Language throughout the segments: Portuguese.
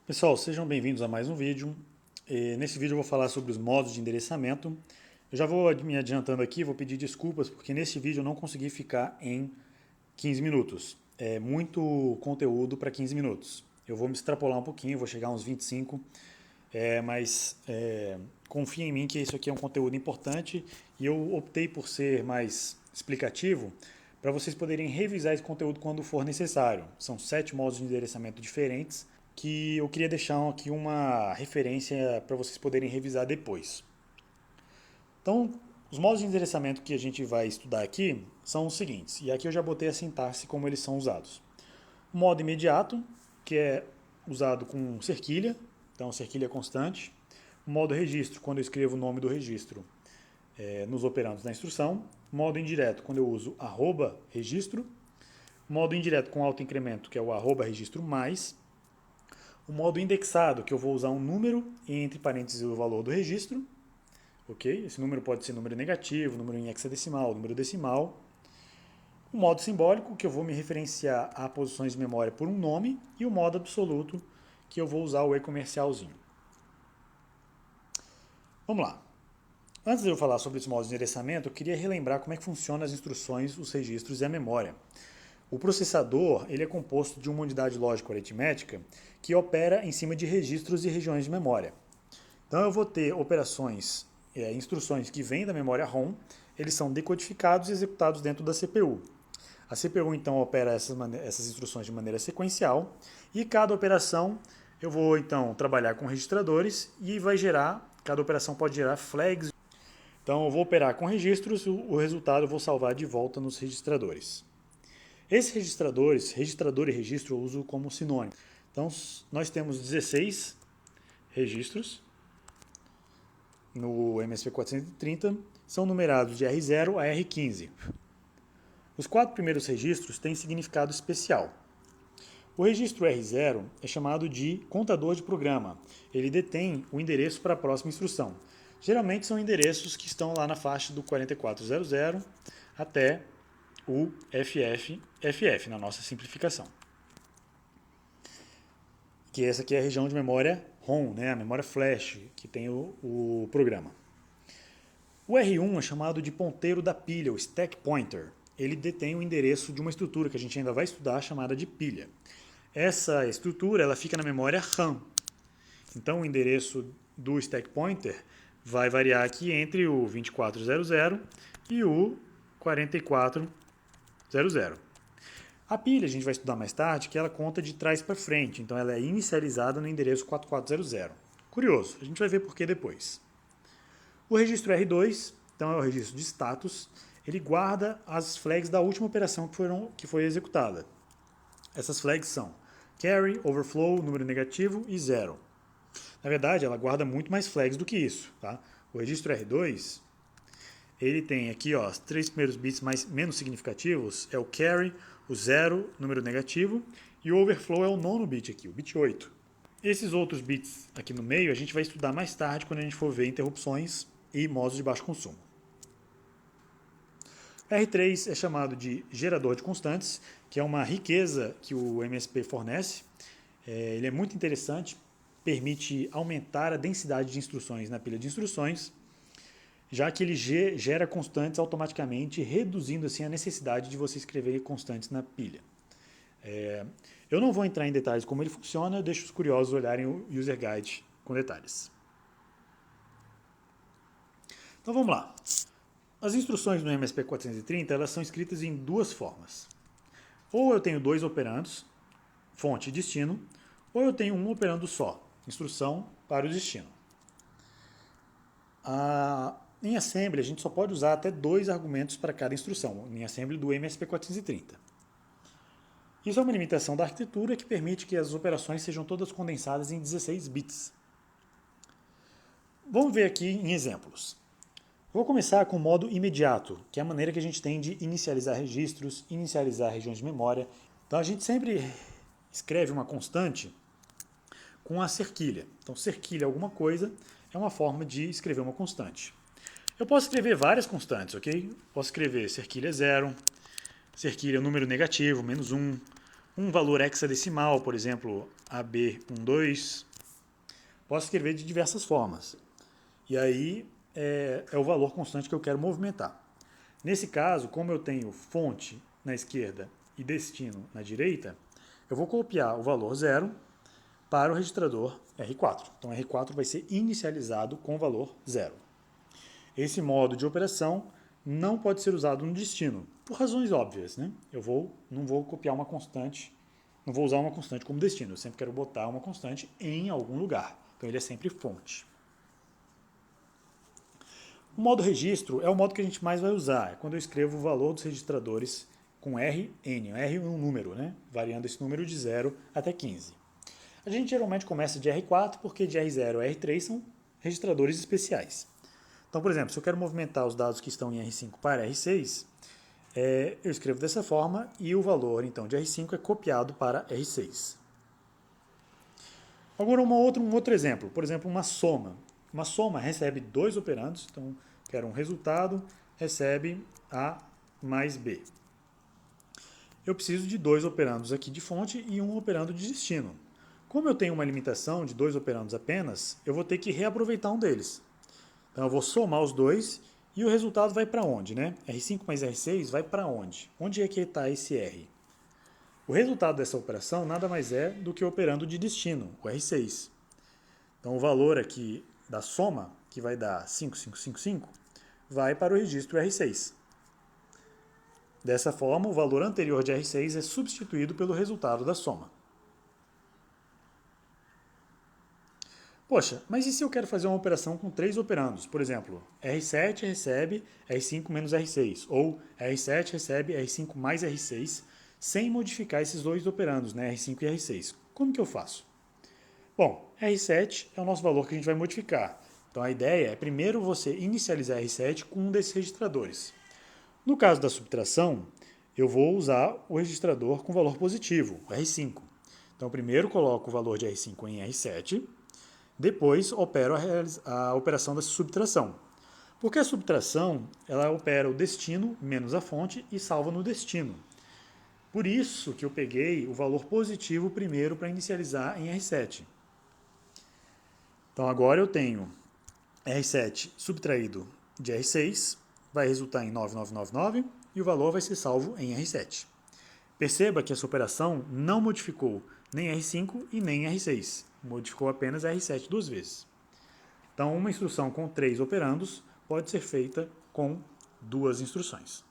Pessoal, sejam bem-vindos a mais um vídeo. Nesse vídeo eu vou falar sobre os modos de endereçamento. Eu já vou me adiantando aqui, vou pedir desculpas porque nesse vídeo eu não consegui ficar em 15 minutos. É muito conteúdo para 15 minutos. Eu vou me extrapolar um pouquinho, vou chegar a uns 25, mas confia em mim que isso aqui é um conteúdo importante e eu optei por ser mais explicativo para vocês poderem revisar esse conteúdo quando for necessário. São 7 modos de endereçamento diferentes que eu queria deixar aqui uma referência para vocês poderem revisar depois. Então, os modos de endereçamento que a gente vai estudar aqui são os seguintes, e aqui eu já botei a sintaxe como eles são usados. O modo imediato, que é usado com cerquilha, então cerquilha constante. O modo registro, quando eu escrevo o nome do registro nos operandos da instrução. O modo indireto, quando eu uso arroba registro. O modo indireto com autoincremento, que é o arroba registro mais. O modo indexado, que eu vou usar um número e entre parênteses o valor do registro. Ok? Esse número pode ser número negativo, número em hexadecimal, número decimal. O modo simbólico, que eu vou me referenciar a posições de memória por um nome. E o modo absoluto, que eu vou usar o e-comercialzinho. Vamos lá. Antes de eu falar sobre esse modo de endereçamento, eu queria relembrar como é que funcionam as instruções, os registros e a memória. O processador ele é composto de uma unidade lógico-aritmética que opera em cima de registros e regiões de memória. Então eu vou ter operações, instruções que vêm da memória ROM, eles são decodificados e executados dentro da CPU. A CPU então opera essas instruções de maneira sequencial e cada operação eu vou então trabalhar com registradores e cada operação pode gerar flags. Então eu vou operar com registros, o resultado eu vou salvar de volta nos registradores. Esses registradores, registrador e registro, eu uso como sinônimo. Então nós temos 16 registros no MSP430, são numerados de R0 a R15. Os 4 primeiros registros têm significado especial. O registro R0 é chamado de contador de programa. Ele detém o endereço para a próxima instrução. Geralmente são endereços que estão lá na faixa do 4400 até o FF na nossa simplificação. Que essa aqui é a região de memória ROM, né, a memória flash, que tem o programa. O R1 é chamado de ponteiro da pilha, o stack pointer. Ele detém o endereço de uma estrutura que a gente ainda vai estudar, chamada de pilha. Essa estrutura ela fica na memória RAM. Então o endereço do stack pointer vai variar aqui entre o 2400 e o 4400. A pilha a gente vai estudar mais tarde que ela conta de trás para frente, então ela é inicializada no endereço 4400. Curioso, a gente vai ver por que depois. O registro R2, então é o registro de status, ele guarda as flags da última operação que foi executada. Essas flags são carry, overflow, número negativo e zero. Na verdade, ela guarda muito mais flags do que isso. Tá? O registro R2, ele tem aqui ó, os 3 primeiros bits menos significativos, é o carry, o zero, número negativo, e o overflow é o nono bit aqui, o bit 8. Esses outros bits aqui no meio a gente vai estudar mais tarde quando a gente for ver interrupções e modos de baixo consumo. R3 é chamado de gerador de constantes, que é uma riqueza que o MSP fornece. Ele é muito interessante, permite aumentar a densidade de instruções na pilha de instruções, já que ele gera constantes automaticamente, reduzindo assim a necessidade de você escrever constantes na pilha. Eu não vou entrar em detalhes como ele funciona, eu deixo os curiosos olharem o User Guide com detalhes. Então vamos lá. As instruções no MSP430 elas são escritas em duas formas. Ou eu tenho 2 operandos, fonte e destino, ou eu tenho um operando só, instrução para o destino. Em assembly, a gente só pode usar até 2 argumentos para cada instrução, em assembly do MSP430. Isso é uma limitação da arquitetura que permite que as operações sejam todas condensadas em 16 bits. Vamos ver aqui em exemplos. Vou começar com o modo imediato, que é a maneira que a gente tem de inicializar registros, inicializar regiões de memória. Então a gente sempre escreve uma constante com a cerquilha. Então cerquilha alguma coisa é uma forma de escrever uma constante. Eu posso escrever várias constantes, ok? Posso escrever cerquilha 0, cerquilha número negativo, -1, um valor hexadecimal, por exemplo, AB12. Posso escrever de diversas formas. E aí é o valor constante que eu quero movimentar. Nesse caso, como eu tenho fonte na esquerda e destino na direita, eu vou copiar o valor 0 para o registrador R4. Então, R4 vai ser inicializado com o valor 0. Esse modo de operação não pode ser usado no destino, por razões óbvias, né? Não vou copiar uma constante, não vou usar uma constante como destino, eu sempre quero botar uma constante em algum lugar. Então, ele é sempre fonte. O modo registro é o modo que a gente mais vai usar, é quando eu escrevo o valor dos registradores com Rn, R é um número, né? Variando esse número de 0 até 15. A gente geralmente começa de R4 porque de R0 a R3 são registradores especiais. Então, por exemplo, se eu quero movimentar os dados que estão em R5 para R6, eu escrevo dessa forma e o valor então de R5 é copiado para R6. Agora um outro exemplo, por exemplo, uma soma. Uma soma recebe dois operandos, então quero um resultado, recebe A mais B. Eu preciso de dois operandos aqui de fonte e um operando de destino. Como eu tenho uma limitação de dois operandos apenas, eu vou ter que reaproveitar um deles. Então eu vou somar os dois e o resultado vai para onde, né? R5 mais R6 vai para onde? Onde é que está esse R? O resultado dessa operação nada mais é do que o operando de destino, o R6. Então o valor aqui da soma, que vai dar 5555, vai para o registro R6. Dessa forma, o valor anterior de R6 é substituído pelo resultado da soma. Poxa, mas e se eu quero fazer uma operação com três operandos? Por exemplo, R7 recebe R5 menos R6, ou R7 recebe R5 mais R6, sem modificar esses dois operandos, né, R5 e R6. Como que eu faço? Bom, R7 é o nosso valor que a gente vai modificar. Então a ideia é primeiro você inicializar R7 com um desses registradores. No caso da subtração, eu vou usar o registrador com valor positivo, o R5. Então primeiro coloco o valor de R5 em R7, depois opero a operação da subtração. Porque a subtração, ela opera o destino menos a fonte e salva no destino. Por isso que eu peguei o valor positivo primeiro para inicializar em R7. Então agora eu tenho R7 subtraído de R6, vai resultar em 9999 e o valor vai ser salvo em R7. Perceba que essa operação não modificou nem R5 e nem R6, modificou apenas R7 duas vezes. Então uma instrução com 3 operandos pode ser feita com 2 instruções.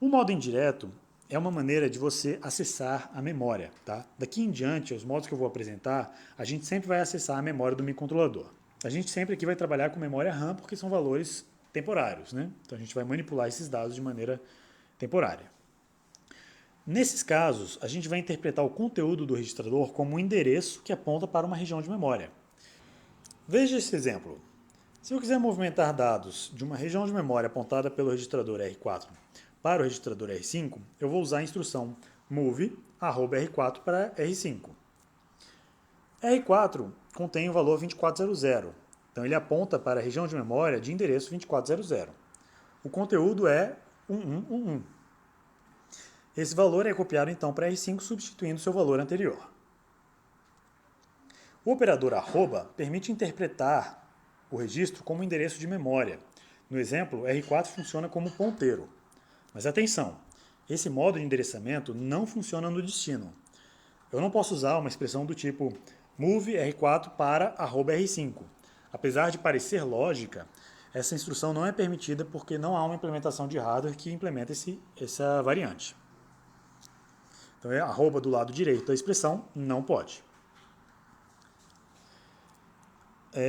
O modo indireto é uma maneira de você acessar a memória. Tá? Daqui em diante, os modos que eu vou apresentar, a gente sempre vai acessar a memória do microcontrolador. A gente sempre aqui vai trabalhar com memória RAM porque são valores temporários, né? Então a gente vai manipular esses dados de maneira temporária. Nesses casos, a gente vai interpretar o conteúdo do registrador como um endereço que aponta para uma região de memória. Veja esse exemplo. Se eu quiser movimentar dados de uma região de memória apontada pelo registrador R4 para o registrador R5, eu vou usar a instrução move @R4 para R5. R4 contém o valor 2400, então ele aponta para a região de memória de endereço 2400. O conteúdo é 1111. Esse valor é copiado então para R5 substituindo seu valor anterior. O operador arroba permite interpretar o registro como endereço de memória. No exemplo, R4 funciona como ponteiro. Mas atenção, esse modo de endereçamento não funciona no destino. Eu não posso usar uma expressão do tipo move R4 para @R5. Apesar de parecer lógica, essa instrução não é permitida porque não há uma implementação de hardware que implementa essa variante. Então, arroba do lado direito da expressão não pode.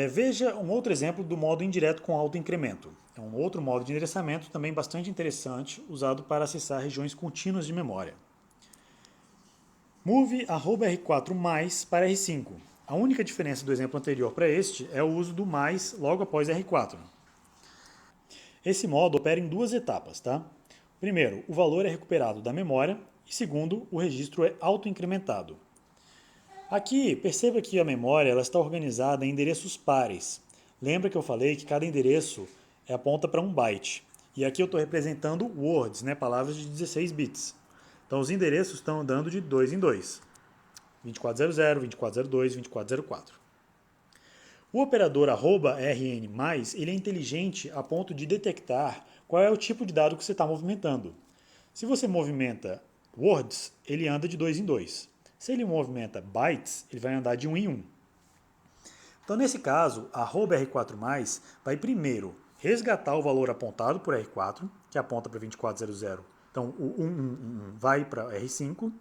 Veja um outro exemplo do modo indireto com autoincremento. É um outro modo de endereçamento também bastante interessante, usado para acessar regiões contínuas de memória. Move @R4 mais para R5. A única diferença do exemplo anterior para este é o uso do mais logo após R4. Esse modo opera em duas etapas, tá? Primeiro, o valor é recuperado da memória e segundo, o registro é autoincrementado. Aqui, perceba que a memória ela está organizada em endereços pares. Lembra que eu falei que cada endereço aponta para um byte. E aqui eu estou representando words, né, palavras de 16 bits. Então os endereços estão andando de 2 em 2. 2400, 2402, 2404. O operador @rn+, ele é inteligente a ponto de detectar qual é o tipo de dado que você está movimentando. Se você movimenta words, ele anda de 2 em 2. Se ele movimenta bytes, ele vai andar de 1 em 1. Então, nesse caso, @r4+, vai primeiro resgatar o valor apontado por R4, que aponta para 2400. Então, o 1111 vai para R5.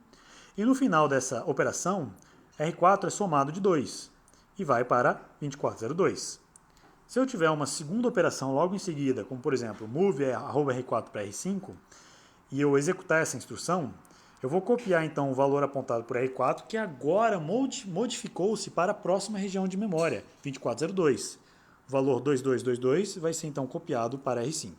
E no final dessa operação, R4 é somado de 2 e vai para 2402. Se eu tiver uma segunda operação logo em seguida, como por exemplo, move @r4 para R5, e eu executar essa instrução, eu vou copiar então o valor apontado por R4, que agora modificou-se para a próxima região de memória, 2402. O valor 2222 vai ser então copiado para R5.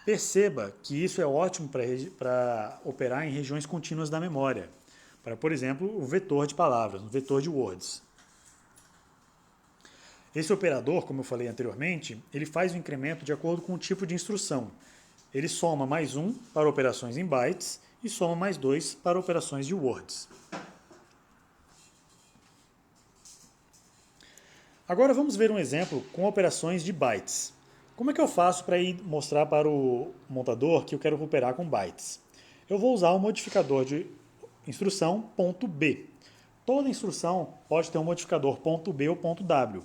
Perceba que isso é ótimo para operar em regiões contínuas da memória, para, por exemplo, o vetor de palavras, o vetor de words. Esse operador, como eu falei anteriormente, ele faz o incremento de acordo com o tipo de instrução. Ele soma mais 1 para operações em bytes e soma mais 2 para operações de words. Agora vamos ver um exemplo com operações de bytes. Como é que eu faço para ir mostrar para o montador que eu quero operar com bytes? Eu vou usar o modificador de instrução .b. Toda instrução pode ter um modificador .b ou .w.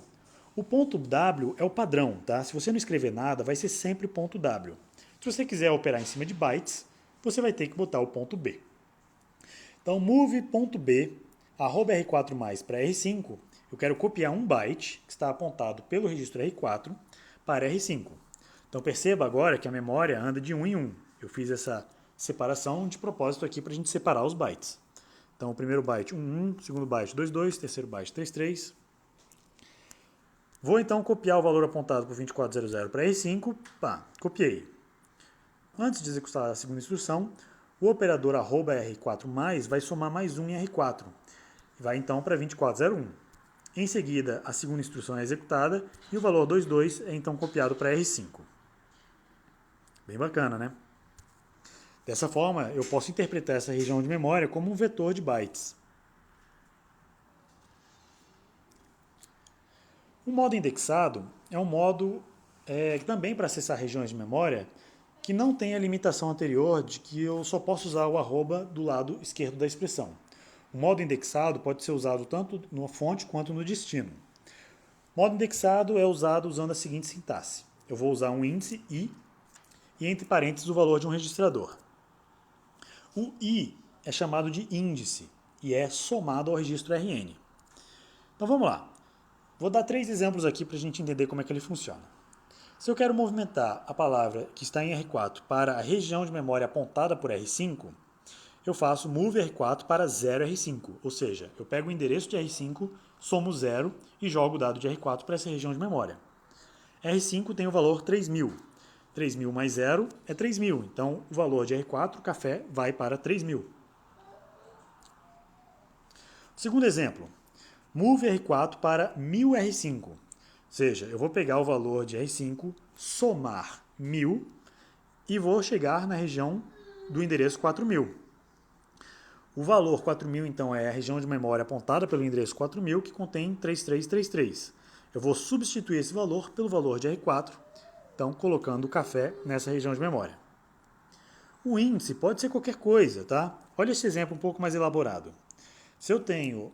O .w é o padrão, tá? Se você não escrever nada, vai ser sempre .w. Se você quiser operar em cima de bytes, você vai ter que botar o .b. Então, move.b, @r4+ para R5, eu quero copiar um byte que está apontado pelo registro R4 para R5. Então, perceba agora que a memória anda de 1 em 1. Eu fiz essa separação de propósito aqui para a gente separar os bytes. Então, o primeiro byte 11, segundo byte 22, terceiro byte 33. Vou então copiar o valor apontado por 2400 para R5. Copiei. Antes de executar a segunda instrução, o operador @r4+ vai somar mais 1 em R4. Vai então para 2401. Em seguida, a segunda instrução é executada e o valor 22 é então copiado para R5. Bem bacana, né? Dessa forma, eu posso interpretar essa região de memória como um vetor de bytes. O modo indexado é um modo também para acessar regiões de memória que não tem a limitação anterior de que eu só posso usar o arroba do lado esquerdo da expressão. O modo indexado pode ser usado tanto na fonte quanto no destino. O modo indexado é usado usando a seguinte sintaxe. Eu vou usar um índice i e entre parênteses o valor de um registrador. O i é chamado de índice e é somado ao registro rn. Então vamos lá. Vou dar 3 exemplos aqui para a gente entender como é que ele funciona. Se eu quero movimentar a palavra que está em R4 para a região de memória apontada por R5, eu faço move R4 para 0R5, ou seja, eu pego o endereço de R5, somo 0 e jogo o dado de R4 para essa região de memória. R5 tem o valor 3000. 3000 mais 0 é 3000, então o valor de R4, café, vai para 3000. Segundo exemplo, move R4 para 1000R5. Ou seja, eu vou pegar o valor de R5, somar 1000 e vou chegar na região do endereço 4000. O valor 4000, então, é a região de memória apontada pelo endereço 4000, que contém 3333. Eu vou substituir esse valor pelo valor de R4, então colocando o café nessa região de memória. O índice pode ser qualquer coisa, tá? Olha esse exemplo um pouco mais elaborado. Se eu tenho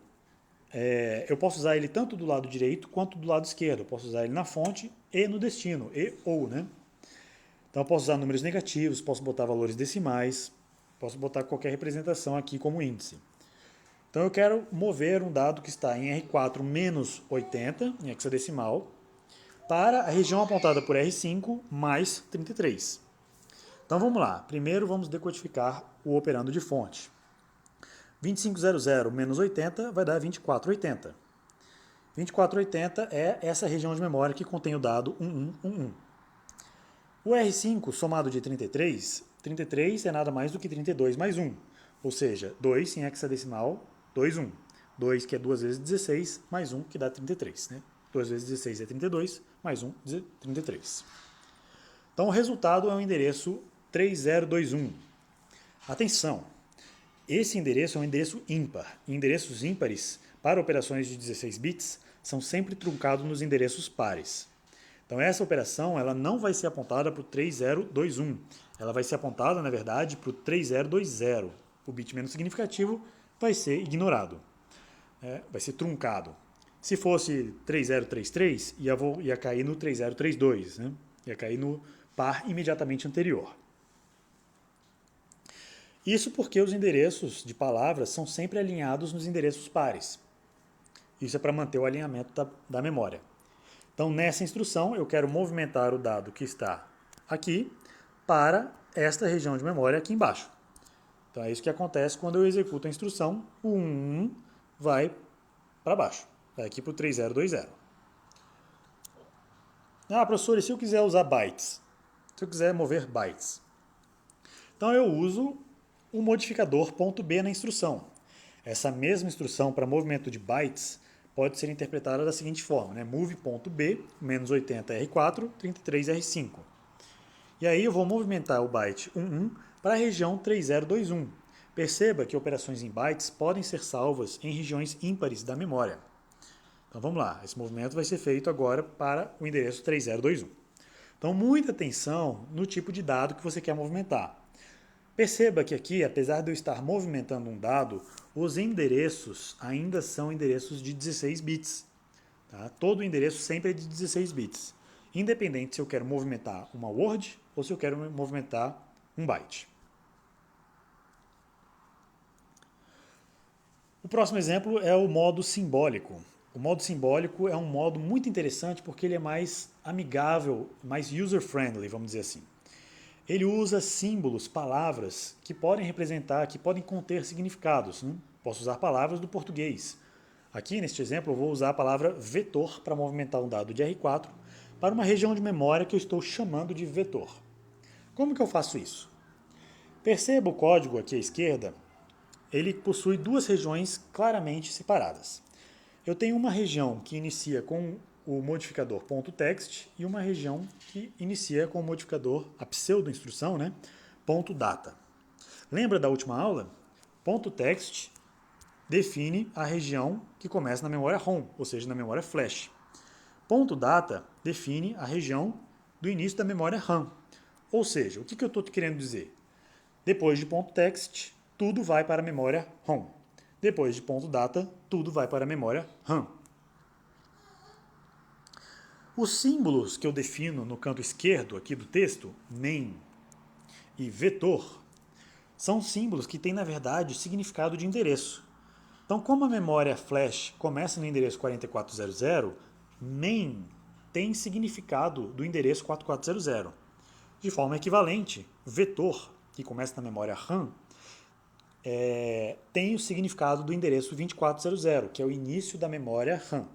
eu posso usar ele tanto do lado direito quanto do lado esquerdo. Eu posso usar ele na fonte e no destino, e ou, né? Então eu posso usar números negativos, posso botar valores decimais, posso botar qualquer representação aqui como índice. Então eu quero mover um dado que está em R4 menos 80, em hexadecimal, para a região apontada por R5 mais 33. Então vamos lá. Primeiro vamos decodificar o operando de fonte. 2500 menos 80 vai dar 2480. 2480 é essa região de memória que contém o dado 1111. O R5 somado de 33, 33 é nada mais do que 32 mais 1, ou seja, 2 em hexadecimal, 2, 1. 2 que é 2 vezes 16, mais 1 que dá 33. Né? 2 vezes 16 é 32, mais 1, 33. Então o resultado é o endereço 3021. Atenção! esse endereço é um endereço ímpar. Endereços ímpares, para operações de 16 bits, são sempre truncados nos endereços pares. Então essa operação ela não vai ser apontada para o 3021. Ela vai ser apontada, na verdade, para o 3020. O bit menos significativo vai ser ignorado. Vai ser truncado. Se fosse 3033, ia cair no 3032, né? Ia cair no par imediatamente anterior. Isso porque os endereços de palavras são sempre alinhados nos endereços pares. Isso é para manter o alinhamento da memória. Então, nessa instrução, eu quero movimentar o dado que está aqui para esta região de memória aqui embaixo. Então, é isso que acontece quando eu executo a instrução. O 11 vai para baixo, vai aqui para o 3020. Ah, professor, e se eu quiser usar bytes? Se eu quiser mover bytes? Então, eu uso o modificador .b na instrução. Essa mesma instrução para movimento de bytes pode ser interpretada da seguinte forma, né? Move.b, menos 80R4, 33R5. E aí eu vou movimentar o byte 11 para a região 3021. Perceba que operações em bytes podem ser salvas em regiões ímpares da memória. Então vamos lá, esse movimento vai ser feito agora para o endereço 3021. Então muita atenção no tipo de dado que você quer movimentar. Perceba que aqui, apesar de eu estar movimentando um dado, os endereços ainda são endereços de 16 bits. Tá? Todo endereço sempre é de 16 bits, independente se eu quero movimentar uma word ou se eu quero movimentar um byte. O próximo exemplo é o modo simbólico. O modo simbólico é um modo muito interessante porque ele é mais amigável, mais user-friendly, vamos dizer assim. Ele usa símbolos, palavras que podem representar, que podem conter significados. Né? Posso usar palavras do português. Aqui, neste exemplo, eu vou usar a palavra vetor para movimentar um dado de R4 para uma região de memória que eu estou chamando de vetor. Como que eu faço isso? Perceba o código aqui à esquerda, ele possui duas regiões claramente separadas. Eu tenho uma região que inicia com o modificador .text e uma região que inicia com o modificador, a pseudo-instrução, né? .data. Lembra da última aula? .text define a região que começa na memória ROM, ou seja, na memória flash. .data define a região do início da memória RAM. Ou seja, o que eu estou querendo dizer? Depois de .text, tudo vai para a memória ROM. Depois de .data, tudo vai para a memória RAM. Os símbolos que eu defino no canto esquerdo aqui do texto, main e vetor, são símbolos que têm, na verdade, significado de endereço. Então, como a memória flash começa no endereço 4400, main tem significado do endereço 4400. De forma equivalente, vetor, que começa na memória RAM, tem o significado do endereço 2400, que é o início da memória RAM.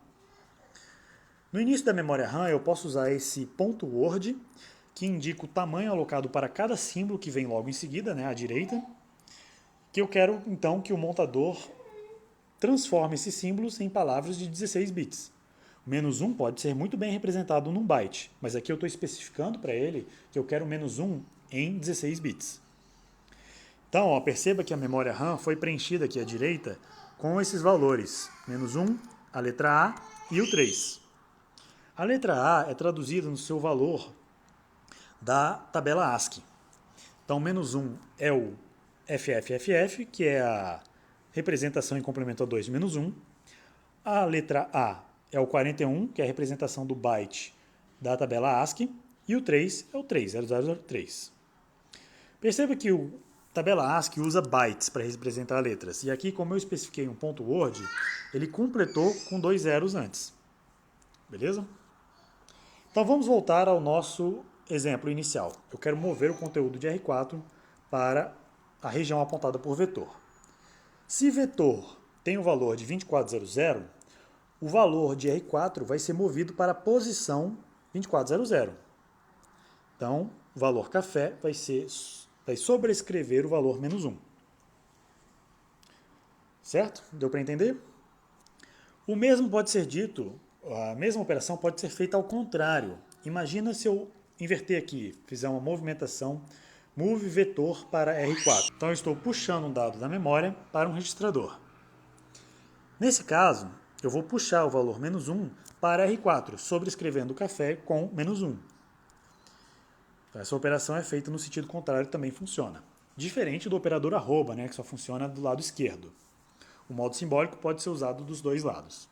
No início da memória RAM, eu posso usar esse .word, que indica o tamanho alocado para cada símbolo que vem logo em seguida, né, à direita, que eu quero, então, que o montador transforme esses símbolos em palavras de 16 bits. O -1 pode ser muito bem representado num byte, mas aqui eu estou especificando para ele que eu quero o -1 em 16 bits. Então, ó, perceba que a memória RAM foi preenchida aqui à direita com esses valores, -1, a letra A e o 3. A letra A é traduzida no seu valor da tabela ASCII. Então, -1 é o FFFF, que é a representação em complemento a 2 de -1. A letra A é o 41, que é a representação do byte da tabela ASCII. E o 3 é o 30003. Perceba que o tabela ASCII usa bytes para representar letras. E aqui, como eu especifiquei um .word, ele completou com 2 zeros antes. Beleza? Então vamos voltar ao nosso exemplo inicial. Eu quero mover o conteúdo de R4 para a região apontada por vetor. Se vetor tem o valor de 2400, o valor de R4 vai ser movido para a posição 2400. Então, o valor café vai sobrescrever o valor -1. Certo? Deu para entender? O mesmo pode ser dito, a mesma operação pode ser feita ao contrário. Imagina se eu inverter aqui, fizer uma movimentação move vetor para R4. Então eu estou puxando um dado da memória para um registrador. Nesse caso, eu vou puxar o valor -1 para R4, sobrescrevendo o café com -1. Então, essa operação é feita no sentido contrário, também funciona. Diferente do operador arroba, né, que só funciona do lado esquerdo. O modo simbólico pode ser usado dos dois lados.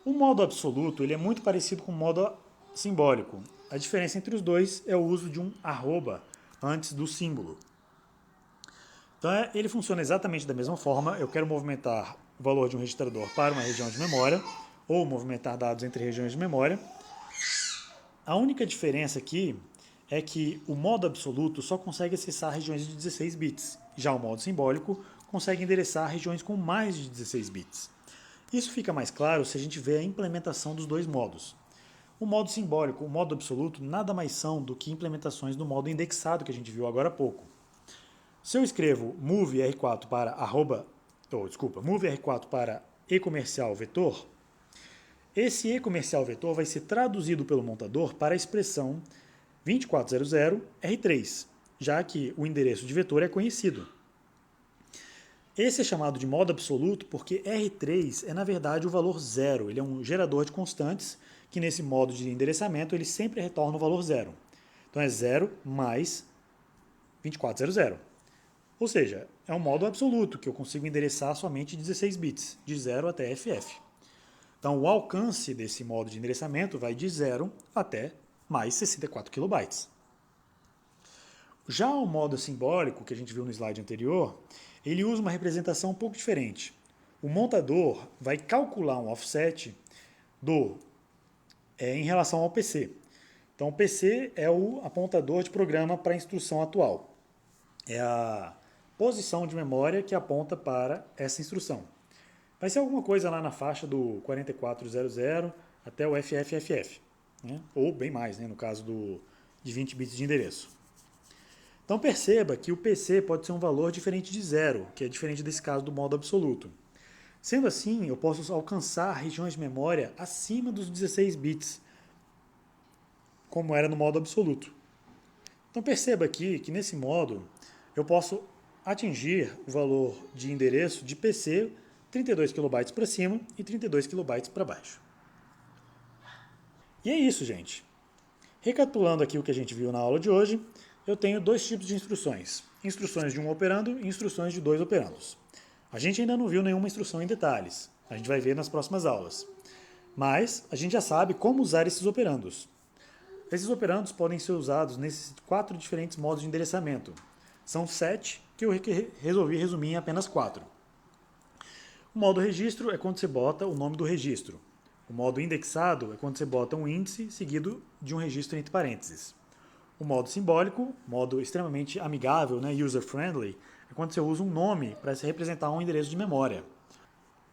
O modo absoluto ele é muito parecido com o modo simbólico. A diferença entre os dois é o uso de um arroba antes do símbolo. Então ele funciona exatamente da mesma forma. Eu quero movimentar o valor de um registrador para uma região de memória ou movimentar dados entre regiões de memória. A única diferença aqui é que o modo absoluto só consegue acessar regiões de 16 bits. Já o modo simbólico consegue endereçar regiões com mais de 16 bits. Isso fica mais claro se a gente vê a implementação dos dois modos. O modo simbólico e o modo absoluto nada mais são do que implementações do modo indexado que a gente viu agora há pouco. Se eu escrevo move R4 para move R4 para e-comercial vetor, esse e-comercial vetor vai ser traduzido pelo montador para a expressão 2400 R3, já que o endereço de vetor é conhecido. Esse é chamado de modo absoluto porque R3 é, na verdade, o valor zero. Ele é um gerador de constantes que, nesse modo de endereçamento, ele sempre retorna o valor zero. Então, é 0 mais 2400. Ou seja, é um modo absoluto, que eu consigo endereçar somente 16 bits, de 0 até FF. Então, o alcance desse modo de endereçamento vai de 0 até mais 64 kilobytes. Já o modo simbólico, que a gente viu no slide anterior, ele usa uma representação um pouco diferente. O montador vai calcular um offset em relação ao PC. Então, o PC é o apontador de programa para a instrução atual. É a posição de memória que aponta para essa instrução. Vai ser alguma coisa lá na faixa do 4400 até o FFFF, né? Ou bem mais, né? No caso de 20 bits de endereço. Então perceba que o PC pode ser um valor diferente de 0, que é diferente desse caso do modo absoluto. Sendo assim, eu posso alcançar regiões de memória acima dos 16 bits, como era no modo absoluto. Então perceba aqui que nesse modo eu posso atingir o valor de endereço de PC 32 KB para cima e 32 KB para baixo. E é isso, gente. Recapitulando aqui o que a gente viu na aula de hoje, eu tenho dois tipos de instruções. Instruções de um operando e instruções de dois operandos. A gente ainda não viu nenhuma instrução em detalhes. A gente vai ver nas próximas aulas. Mas a gente já sabe como usar esses operandos. Esses operandos podem ser usados nesses 4 diferentes modos de endereçamento. São 7 que eu resolvi resumir em apenas 4. O modo registro é quando você bota o nome do registro. O modo indexado é quando você bota um índice seguido de um registro entre parênteses. O modo simbólico, modo extremamente amigável, né, user-friendly, é quando você usa um nome para se representar um endereço de memória.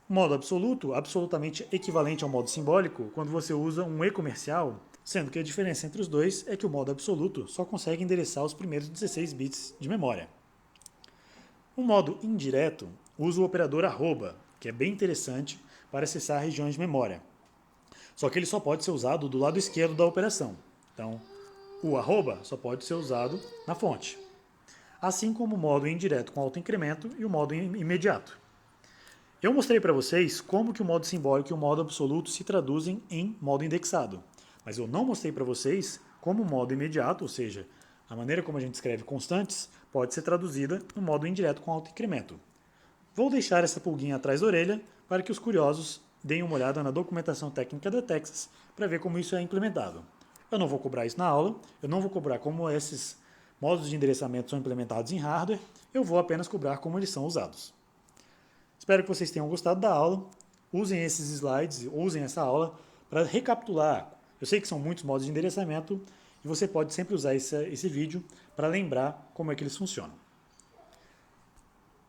O modo absoluto, absolutamente equivalente ao modo simbólico, quando você usa um e-comercial, sendo que a diferença entre os dois é que o modo absoluto só consegue endereçar os primeiros 16 bits de memória. O modo indireto usa o operador arroba, que é bem interessante para acessar regiões de memória. Só que ele só pode ser usado do lado esquerdo da operação. Então, o arroba só pode ser usado na fonte. Assim como o modo indireto com autoincremento e o modo imediato. Eu mostrei para vocês como que o modo simbólico e o modo absoluto se traduzem em modo indexado. Mas eu não mostrei para vocês como o modo imediato, ou seja, a maneira como a gente escreve constantes, pode ser traduzida no modo indireto com autoincremento. Vou deixar essa pulguinha atrás da orelha para que os curiosos deem uma olhada na documentação técnica da Texas para ver como isso é implementado. Eu não vou cobrar isso na aula, eu não vou cobrar como esses modos de endereçamento são implementados em hardware, eu vou apenas cobrar como eles são usados. Espero que vocês tenham gostado da aula, usem esses slides, usem essa aula para recapitular. Eu sei que são muitos modos de endereçamento e você pode sempre usar esse vídeo para lembrar como é que eles funcionam.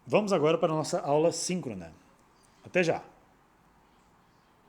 Vamos agora para a nossa aula síncrona. Até já!